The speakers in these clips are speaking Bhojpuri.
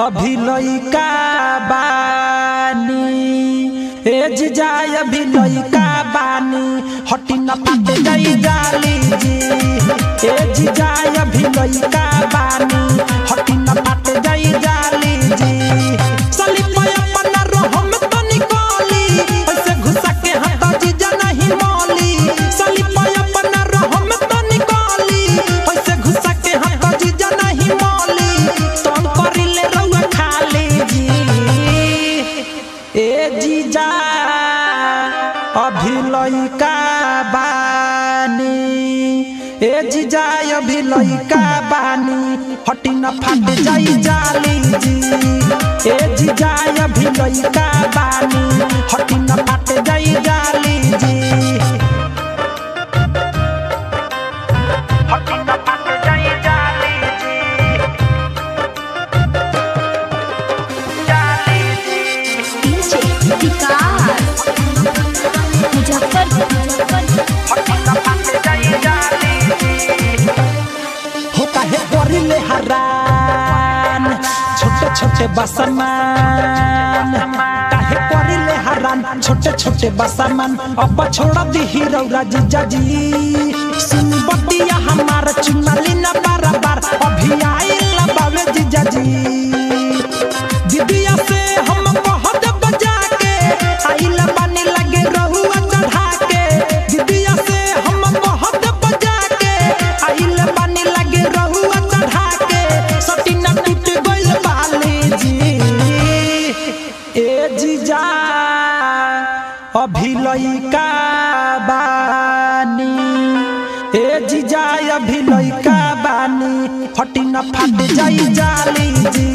अभी लइका बानी ए जीजा अभी लइका बानी हटी न पाते गई जाली जी ए जीजा अभी लइका बानी हटी न पाते गई जाली जी सली पाया पन्ना रहम तो निकाली ऐसे घुसा के हाथ जीजा नहीं मौली सली पाया पन्ना रहम तो निकाली ऐसे घुसा के हाथ जीजा नहीं मौली तो करिले रउआ खाली जी ए जीजा अभी लइका बानी ए जीजा अभी लइका बानी हटी न फाट जाई जाली जी ए जीजा अभी लइका बानी हटी न फाट जाई जाली जी हटी न फाट जाई जाली जी जाली जी होता है गोरिले हरान छोटे छोटे बसमान काहे गोरिले हरान छोटे छोटे बसमान अब छोड़ दी हीरो जीजा जी सुन बतिया हमार चुनाली न बार अभी आई बावे जीजा जी दीदिया से हम बहुत बजा के आइला बानी लगे रहुआ चढ़ा के दीदिया से हम बहुत बजा के आइला बानी लगे रहुआ चढ़ा के सटी न टूट गइल बाली जी ए जीजा अभी लइका बानी ए जीजा अभी लइका बानी हटी न फाट जाई जाली जी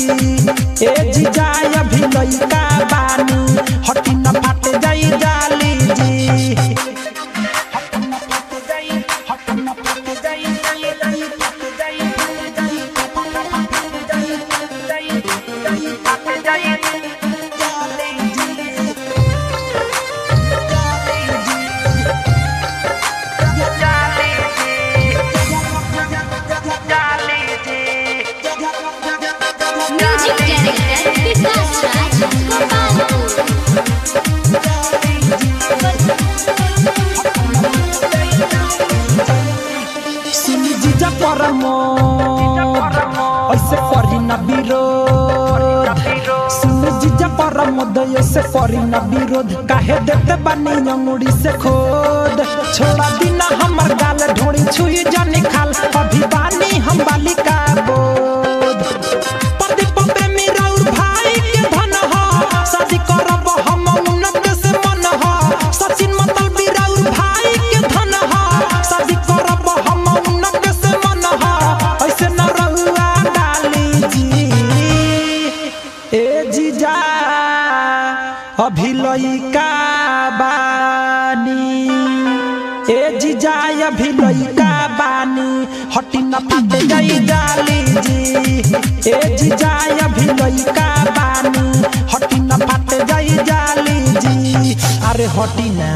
ए जीजा अभी लइका बानी हटी न फाट जाई जाली जी सुनी जीजा परमो ऐसे करी न विरोध सुनी जीजा परमो ऐसे करी न विरोध काहे देते बानी अंगुड़ी से खोद छोड़ा दीना हमर गाल ढोड़ी छुई जानी खाल अभी बानी हम बालिका बोध पति पपे मेरा भाई के धन हो शादी करब हम उन्नत से मन हो सचिन मतल बिराउर भाई के धन हो शादी करब हम उन्नत से मन हो ऐसे न रहुआ डाली जी ए जीजा अभी लइका बानी ए जीजा अभी लइका बानी हटी न फाट जाई जाली जी ए जीजा अभी लइका बानी हटी न फाट जाई जाली जी अरे हटी ना।